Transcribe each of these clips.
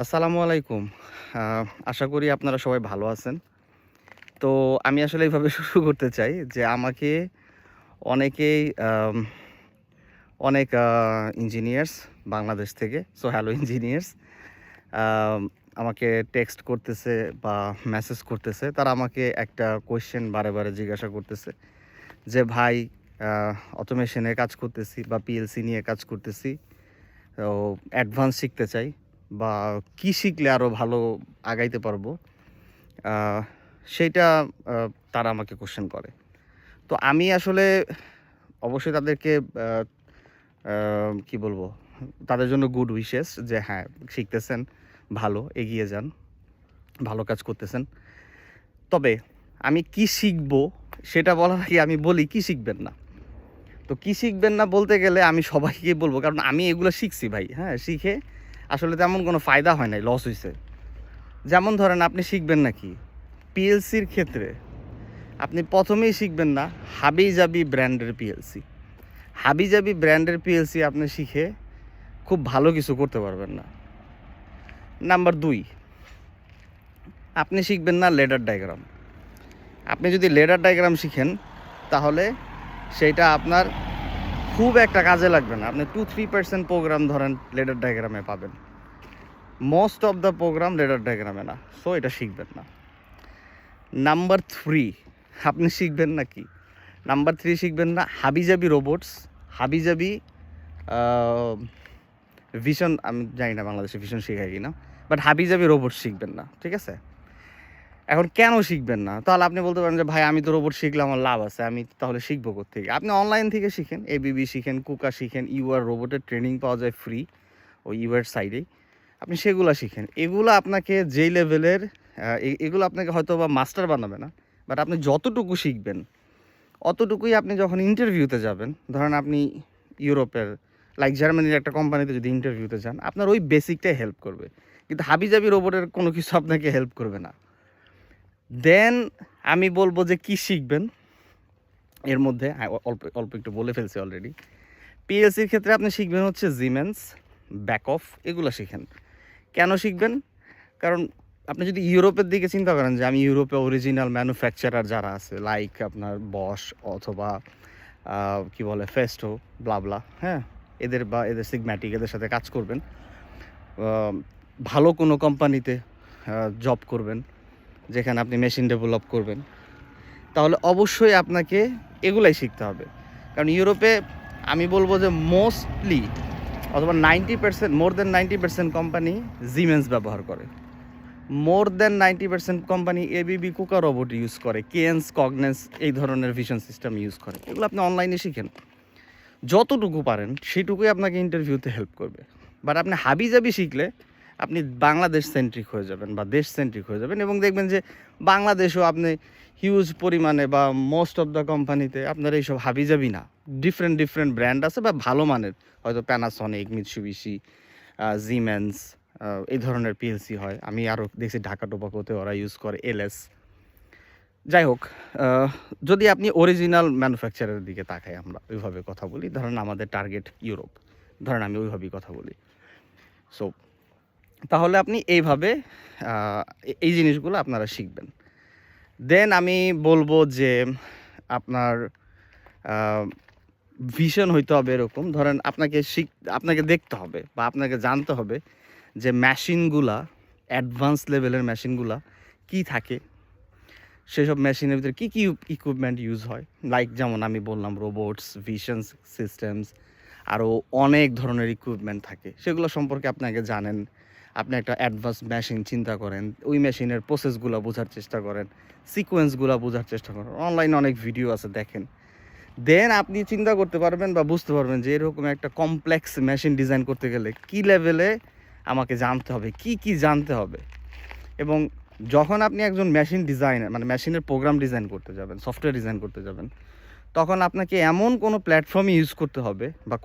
আসসালামু আলাইকুম। আশা করি আপনারা সবাই ভালো আছেন। তো আমি আসলে এইভাবে শুরু করতে চাই যে আমাকে অনেকেই অনেক ইঞ্জিনিয়ার্স বাংলাদেশ থেকে হ্যালো ইঞ্জিনিয়ার্স আম আমাকে টেক্সট করতেছে বা মেসেজ করতেছে। তারা আমাকে একটা কোয়েশ্চেন বারে, বারে জিজ্ঞাসা করতেছে যে, "ভাই আ অটোমেশনে কাজ করতেছি বা পিএলসি নিয়ে কাজ করতেছি। তো অ্যাডভান্স শিখতে চাই বা কি শিখলে আরো ভালো আগাইতে পারবো?" আ সেইটা আ তারা আমাকে কোয়েশ্চেন করে। তো আমি আসলে অবশ্যই তাদেরকে আ আ কি বলবো? তাদের জন্য গুড উইশেস যে হ্যাঁ, শিখতেছেন, ভালো, এগিয়ে যান, ভালো কাজ করতেছেন। তবে আমি কি শিখবো সেটা বলার আগে আমি বলি কি শিখবেন না। তো কি শিখবেন না বলতে গেলে আমি সবাইকেই বলবো, কারণ আমি এগুলো শিখছি ভাই, হ্যাঁ? শিখে আসলে তেমন কোনো ফায়দা হয় নাই, লস হইছে। যেমন ধরেন আপনি শিখবেন না কি? পিএলসির ক্ষেত্রে আপনি ১ম এই শিখবেন না হাবিজাবি ব্র্যান্ডের পিএলসি। হাবিজাবি ব্র্যান্ডের পিএলসি আপনি শিখে খুব ভালো কিছু করতে পারবেন না। নাম্বার ২, আপনি শিখবেন না লেডার ডায়াগ্রাম। আপনি যদি লেডার ডায়াগ্রাম শিখেন তাহলে সেইটা আপনার খুব একটা কাজে লাগবে না। আপনি 2-3% প্রোগ্রাম ধরেন লেডার ডায়াগ্রামে পাবেন। Most of the program ladder ডায়াগ্রামে না। সো এটা শিখবেন না। নাম্বার 3, আপনি শিখবেন না কি? নাম্বার 3 শিখবেন না হাবিজাবি রোবটস, হাবিজাবি আ ভিশন, আমি জানি না বাংলাদেশে ভিশন শেখায় কিনা। বাট হাবিজাবি রোবট শিখবেন না। ঠিক আছে? এখন কেন শিখবেন না? তাহলে আপনি বলতে পারেন যে, "ভাই আমি তো রোবট শিখলে আমার লাভ আছে। আমি তাহলে শিখবো কোত্থেকে?" আপনি অনলাইন থেকে শিখেন। এবিবি শিখেন, কুকা শিখেন, ইউআর রোবটের ট্রেনিং পাওয়া যায় ফ্রি ওই ইউআর সাইডেই। আপনি সেগুলা শিখেন। এগুলা আপনাকে যেই লেভেলের এগুলো আপনাকে হয়তোবা মাস্টার বানাবে না। বাট আপনি যতটুকু শিখবেন অতটুকুই আপনি যখন ইন্টারভিউতে যাবেন, ধরেন আপনি ইউরোপের লাইক জার্মানির একটা কোম্পানিতে যদি ইন্টারভিউতে যান, আপনার ওই বেসিকটাই হেল্প করবে। কিন্তু হাবিজাবি রোবটের কোনো কিছু আপনাকে হেল্প করবে না। দেন আমি বলব যে কি শিখবেন এর মধ্যে, হ্যাঁ, অল্প, অল্প একটু বলে ফেলছি অলরেডি। পিএলসির ক্ষেত্রে আপনি শিখবেন হচ্ছে Siemens, ব্যাকঅফ, এগুলো শিখেন। কেন শিখবেন? কারণ আপনি যদি ইউরোপের দিকে চিন্তা করেন যে আমি ইউরোপে অরিজিনাল ম্যানুফ্যাকচারার যারা আছে লাইক আপনার বশ অথবা কি বলে ফেস্টো, ব্লাবলা, হ্যাঁ? এদের বা এদের সিগম্যাটিক এদের সাথে কাজ করবেন। ভালো কোনো কোম্পানিতে জব করবেন, যেখানে আপনি মেশিন ডেভেলপ করবেন। তাহলে অবশ্যই আপনাকে এগুলাই শিখতে হবে। কারণ ইউরোপে আমি বলব যে মোস্টলি অথবা 90% মোর দ্যান 90% কোম্পানি Siemens ব্যবহার করে। More than 90% company ABB Kuka robot use করে, কেয়েন্স, কগনেন্স এই ধরনের ভিশন সিস্টেম ইউজ করে। এগুলো আপনি অনলাইনে শিখেন। যতটুকু পারেন সেটুকুই আপনাকে ইন্টারভিউতে হেল্প করবে। বাট আপনি হাবিজাবি শিখলে আপনি বাংলাদেশ সেন্ট্রিক হয়ে যাবেন বা দেশ সেন্ট্রিক হয়ে যাবেন এবং দেখবেন যে বাংলাদেশেও আপনি হিউজ পরিমাণে বা মোস্ট অফ দ্য কোম্পানিতে আপনার এইসব হাবিজাবি না, ডিফারেন্ট ডিফারেন্ট ব্র্যান্ড আছে বা ভালো মানের, হয়তো প্যানাসনিক, মিৎসুবিশি, জিমেন্স, এই ধরনের পিএলসি হয়। আমি আরও দেখছি ঢাকা টোবাকোতে ওরা ইউজ করে এলএস। যাই হোক, আহ, যদি আপনি অরিজিনাল ম্যানুফ্যাকচারের দিকে তাকাই, আমরা ওইভাবে কথা বলি, ধরেন আমাদের টার্গেট ইউরোপ, ধরেন আমি ওইভাবেই কথা বলি। সো তাহলে আপনি এইভাবে এই জিনিসগুলো আপনারা শিখবেন। দেন আমি বলবো যে আপনার ভিশন হইতে হবে এরকম, ধরেন আপনাকে দেখতে হবে বা আপনাকে জানতে হবে যে মেশিনগুলা, অ্যাডভান্স লেভেলের মেশিনগুলা কি থাকে, সেসব মেশিনের ভিতরে কী কী ইকুইপমেন্ট ইউজ হয়। লাইক যেমন আমি বললাম রোবটস, ভিশন সিস্টেমস, আরও অনেক ধরনের ইকুইপমেন্ট থাকে, সেগুলো সম্পর্কে আপনাকে জানেন। আপনি একটা অ্যাডভান্স মেশিন চিন্তা করেন, ওই মেশিনের প্রসেসগুলো বোঝার চেষ্টা করেন, সিকোয়েন্সগুলো বোঝার চেষ্টা করেন, অনলাইনে অনেক ভিডিও আছে দেখেন। দেন আপনি চিন্তা করতে পারবেন বা বুঝতে পারবেন যে এরকম একটা কমপ্লেক্স মেশিন ডিজাইন করতে গেলে কী লেভেলে আমাকে জানতে হবে, কি কি জানতে হবে। এবং যখন আপনি একজন মেশিন ডিজাইনার, মানে মেশিনের প্রোগ্রাম ডিজাইন করতে যাবেন, সফটওয়্যার ডিজাইন করতে যাবেন, তখন আপনাকে এমন কোনো প্ল্যাটফর্মই ইউজ করতে হবে বা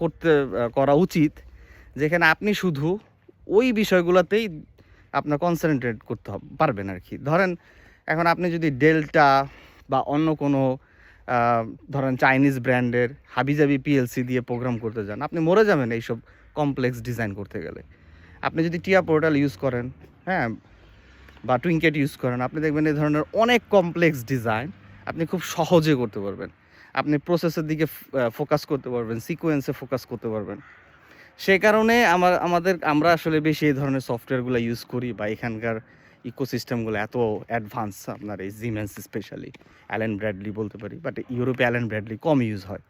করা উচিত যেখানে আপনি শুধু ওই বিষয়গুলোতেই আপনার কনসেন্ট্রেট করতে পারবেন আর কি। ধরেন এখন আপনি যদি ডেল্টা বা অন্য কোনো ধরেন চাইনিজ ব্র্যান্ডের হাবিজাবি পিএলসি দিয়ে প্রোগ্রাম করতে যান, আপনি মরে যাবেন এইসব কমপ্লেক্স ডিজাইন করতে গেলে। আপনি যদি টিয়া পোর্টাল ইউজ করেন, হ্যাঁ, বা টুইঙ্কেট ইউজ করেন, আপনি দেখবেন এই ধরনের অনেক কমপ্লেক্স ডিজাইন আপনি খুব সহজে করতে পারবেন। আপনি প্রসেসের দিকে ফোকাস করতে পারবেন, সিকোয়েন্সে ফোকাস করতে পারবেন। সেই কারণে আমরা আসলে বেশি এই ধরনের সফটওয়্যারগুলো ইউজ করি, বা এখানকার ইকোসিস্টেমগুলো এত অ্যাডভান্স। আপনার এই জিমেন্স স্পেশালি অ্যালেন ব্র্যাডলি বলতে পারি, বাট ইউরোপে অ্যালেন ব্র্যাডলি কম ইউজ হয়।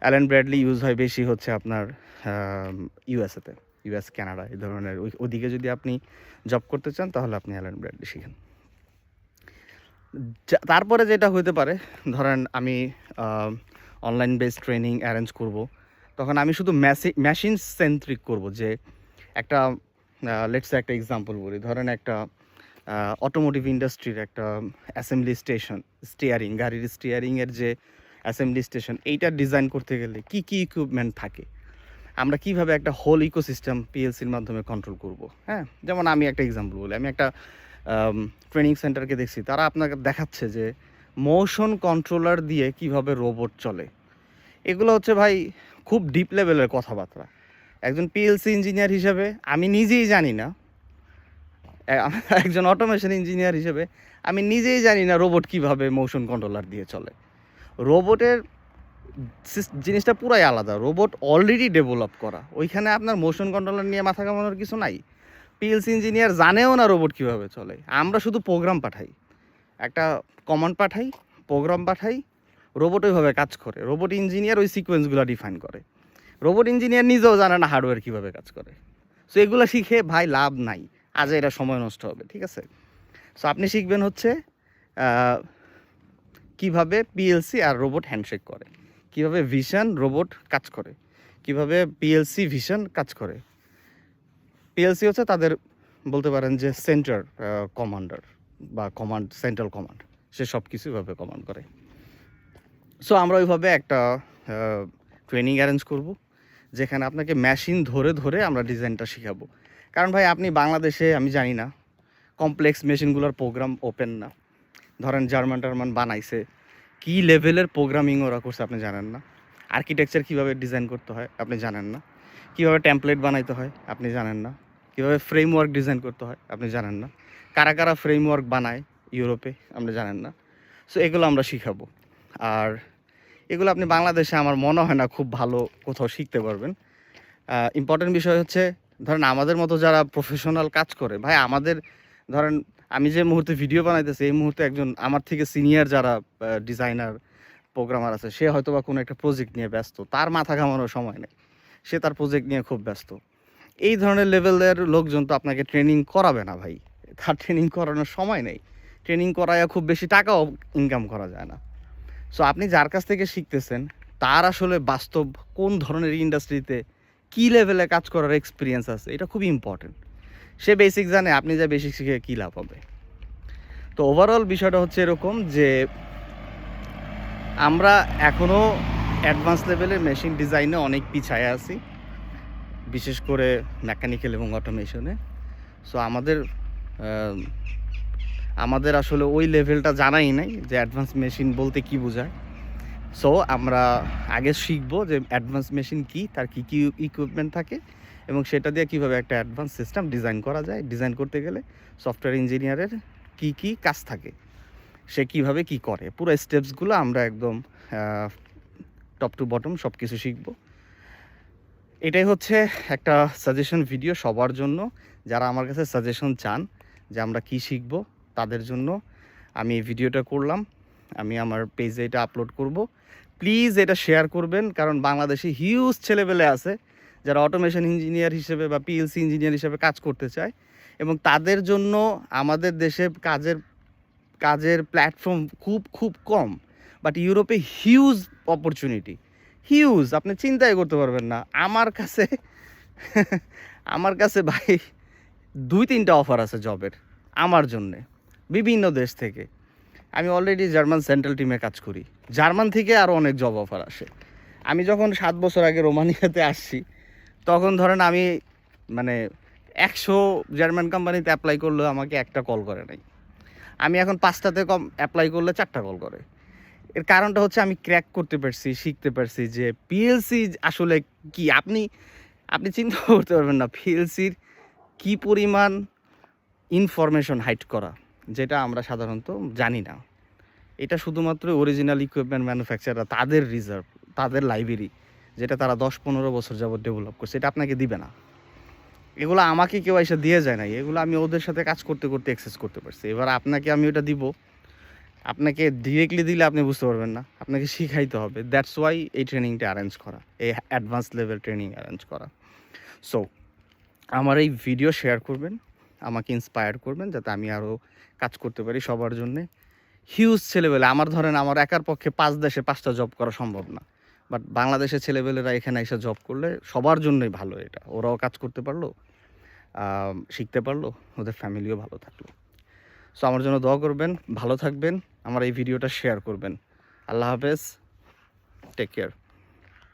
অ্যালেন ব্র্যাডলি ইউজ হয় বেশি হচ্ছে আপনার ইউএসএতে, ইউএস, কানাডা, এই ধরনের ওদিকে যদি আপনি জব করতে চান তাহলে আপনি অ্যালেন ব্র্যাডলি শিখেন। তারপরে যেটা হতে পারে, ধরেন আমি অনলাইন বেসড ট্রেনিং অ্যারেঞ্জ করব, তখন আমি শুধু মেশিন সেন্ট্রিক করব। যে একটা লেটস একটা এক্সাম্পল বলি, ধরেন একটা অটোমোটিভ ইন্ডাস্ট্রির একটা অ্যাসেম্বলি স্টেশন, গাড়ির স্টিয়ারিংয়ের যে অ্যাসেম্বলি স্টেশন, এইটা ডিজাইন করতে গেলে কি কি ইকুইপমেন্ট থাকে, আমরা কিভাবে একটা হোল ইকোসিস্টেম পিএলসির মাধ্যমে কন্ট্রোল করব। হ্যাঁ, যেমন আমি একটা এক্সাম্পল বলি, আমি একটা ট্রেনিং সেন্টারকে দেখছি, তারা আপনাকে দেখাচ্ছে যে মোশন কন্ট্রোলার দিয়ে কিভাবে রোবট চলে। এগুলো হচ্ছে ভাই খুব ডিপ লেভেলের কথাবার্তা। একজন পিএলসি ইঞ্জিনিয়ার হিসেবে আমি নিজেই জানি না, একজন অটোমেশন ইঞ্জিনিয়ার হিসেবে আমি নিজেই জানি না রোবট কিভাবে মোশন কন্ট্রোলার দিয়ে চলে। রোবটের জিনিসটা পুরাই আলাদা। রোবট অলরেডি ডেভেলপ করা, ওইখানে আপনার মোশন কন্ট্রোলার নিয়ে মাথা কামানোর কিছু নাই। পিএলসি ইঞ্জিনিয়ার জানেও না রোবট কীভাবে চলে। আমরা শুধু প্রোগ্রাম পাঠাই, একটা কমান্ড পাঠাই, প্রোগ্রাম পাঠাই, রোবট ওইভাবে কাজ করে। রোবট ইঞ্জিনিয়ার ওই সিকোয়েন্সগুলো ডিফাইন করে। রোবট ইঞ্জিনিয়ার নিজেও জানে না হার্ডওয়্যার কীভাবে কাজ করে। সো এগুলো শিখে ভাই লাভ নাই, আজ এটা সময় নষ্ট হবে, ঠিক আছে? সো আপনি শিখবেন হচ্ছে কিভাবে পিএলসি আর রোবট হ্যান্ডশেক করে, কিভাবে ভিশন রোবট কাজ করে, কিভাবে পিএলসি ভিশন কাজ করে। পিএলসি হচ্ছে তাদের বলতে পারেন যে সেন্টার কমান্ডার বা সেন্ট্রাল কমান্ড, সে সব কিছু এভাবে কমান্ড করে। সো আমরা ওইভাবে একটা ট্রেনিং অ্যারেঞ্জ করব, যেখানে আপনাকে মেশিন ধরে ধরে আমরা ডিজাইনটা শেখাবো। কারণ ভাই আপনি বাংলাদেশে, আমি জানি না, কমপ্লেক্স মেশিনগুলোর প্রোগ্রাম ওপেন না। ধরেন জার্মান বানাইছে, কী লেভেলের প্রোগ্রামিং ওরা করছে আপনি জানেন না। আর্কিটেকচার কীভাবে ডিজাইন করতে হয় আপনি জানেন না। কীভাবে টেমপ্লেট বানাইতে হয় আপনি জানেন না। কীভাবে ফ্রেমওয়ার্ক ডিজাইন করতে হয় আপনি জানেন না। কারা কারা ফ্রেমওয়ার্ক বানায় ইউরোপে আপনি জানেন না। সো এগুলো আমরা শিখাবো। আর এগুলো আপনি বাংলাদেশে আমার মনে হয় না খুব ভালো কোথাও শিখতে পারবেন। ইম্পর্টেন্ট বিষয় হচ্ছে, ধরেন আমাদের মতো যারা প্রফেশনাল কাজ করে, ভাই আমাদের ধরেন আমি যে মুহূর্তে ভিডিও বানাইতেছি, এই মুহূর্তে একজন আমার থেকে সিনিয়র যারা ডিজাইনার প্রোগ্রামার আছে, সে হয়তো বা কোনো একটা প্রজেক্ট নিয়ে ব্যস্ত, তার মাথা ঘামানোর সময় নেই, সে তার প্রজেক্ট নিয়ে খুব ব্যস্ত। এই ধরনের লেভেলের লোকজন তো আপনাকে ট্রেনিং করাবে না ভাই, তার ট্রেনিং করানোর সময় নেই। ট্রেনিং করায় খুব বেশি টাকাও ইনকাম করা যায় না। সো আপনি যার কাছ থেকে শিখতেছেন তার আসলে বাস্তব কোন ধরনের ইন্ডাস্ট্রিতে কী লেভেলে কাজ করার এক্সপিরিয়েন্স আছে, এটা খুবই ইম্পর্টেন্ট। সে বেসিক জানে, আপনি যা বেসিক শিখে কী লাভ হবে। তো ওভারঅল বিষয়টা হচ্ছে এরকম যে আমরা এখনও অ্যাডভান্স লেভেলের মেশিন ডিজাইনে অনেক পিছায় আছি, বিশেষ করে মেকানিক্যাল এবং অটোমেশনে। সো আমাদের আসলে ওই লেভেলটা জানাই নাই যে অ্যাডভান্স মেশিন বলতে কী বোঝায়। সো আমরা আগে শিখবো যে অ্যাডভান্স মেশিন কী, তার কী কী ইকুইপমেন্ট থাকে, এবং সেটা দিয়ে কীভাবে একটা অ্যাডভান্স সিস্টেম ডিজাইন করা যায়। ডিজাইন করতে গেলে সফটওয়্যার ইঞ্জিনিয়ারের কী কী কাজ থাকে, সে কীভাবে কী করে, পুরো স্টেপসগুলো আমরা একদম টপ টু বটম সব কিছু শিখব। এটাই হচ্ছে একটা সাজেশন ভিডিও সবার জন্য, যারা আমার কাছে সাজেশন চান যে আমরা কি শিখব, তাদের জন্য আমি এই ভিডিওটা করলাম। আমি আমার পেজে এটা আপলোড করব। প্লিজ এটা শেয়ার করবেন, কারণ বাংলাদেশে হিউজ ছেলেবেলে আছে যারা অটোমেশন ইঞ্জিনিয়ার হিসেবে বা পিএলসি ইঞ্জিনিয়ার হিসেবে কাজ করতে চায়, এবং তাদের জন্য আমাদের দেশে কাজের প্ল্যাটফর্ম খুব খুব কম। বাট ইউরোপে হিউজ অপরচুনিটি, হিউজ, আপনি চিন্তাই করতে পারবেন না। আমার কাছে ভাই 2-3টা অফার আছে জবের আমার জন্যে, বিভিন্ন দেশ থেকে। আমি অলরেডি জার্মান সেন্ট্রাল টিমে কাজ করি, জার্মান থেকে আরও অনেক জব অফার আসে। আমি যখন 7 বছর আগে রোমানিয়াতে আসছি, তখন ধরেন আমি 100 জার্মান কোম্পানিতে অ্যাপ্লাই করলেও আমাকে একটা কল করে নাই। আমি এখন 5টাতে অ্যাপ্লাই করলে 4টা কল করে। এর কারণটা হচ্ছে আমি ক্র্যাক করতে পারছি, শিখতে পারছি যে পিএলসি আসলে কি। আপনি চিন্তা করতে পারবেন না পিএলসির কি পরিমাণ ইনফরমেশন হাইড করা, যেটা আমরা সাধারণত জানি না। এটা শুধুমাত্র অরিজিনাল ইকুইপমেন্ট ম্যানুফ্যাকচারার তাদের রিজার্ভ, তাদের লাইব্রেরি, যেটা তারা 10-15 বছর যাবত ডেভেলপ করছে, এটা আপনাকে দিবে না। এগুলো আমাকে কেউ এসে দিয়ে যায় নাই, এগুলো আমি ওদের সাথে কাজ করতে করতে অ্যাক্সেস করতে পারছি। এবার আপনাকে আমি ওটা দিব, আপনাকে ডিরেক্টলি দিলে আপনি বুঝতে পারবেন না, আপনাকে শিখাইতে হবে। দ্যাটস ওয়াই এই ট্রেনিংটা অ্যারেঞ্জ করা, এই অ্যাডভান্স লেভেল ট্রেনিং অ্যারেঞ্জ করা। সো আমার এই ভিডিও শেয়ার করবেন, আমাকে ইন্সপায়ার করবেন যাতে আমি আরও কাজ করতে পারি সবার জন্যে। হিউজ ছেলেবেলে, আমার ধরেন আমার একার পক্ষে 5 দেশে 5টা জব করা সম্ভব না, বাট বাংলাদেশের ছেলেবেলেরা এখানে এসে জব করলে সবার জন্যই ভালো। এটা ওরাও কাজ করতে পারলো, শিখতে পারলো, ওদের ফ্যামিলিও ভালো থাকলো। সো আমার জন্য দোয়া করবেন, ভালো থাকবেন, আমার এই ভিডিওটা শেয়ার করবেন। আল্লাহ হাফেজ, টেক কেয়ার।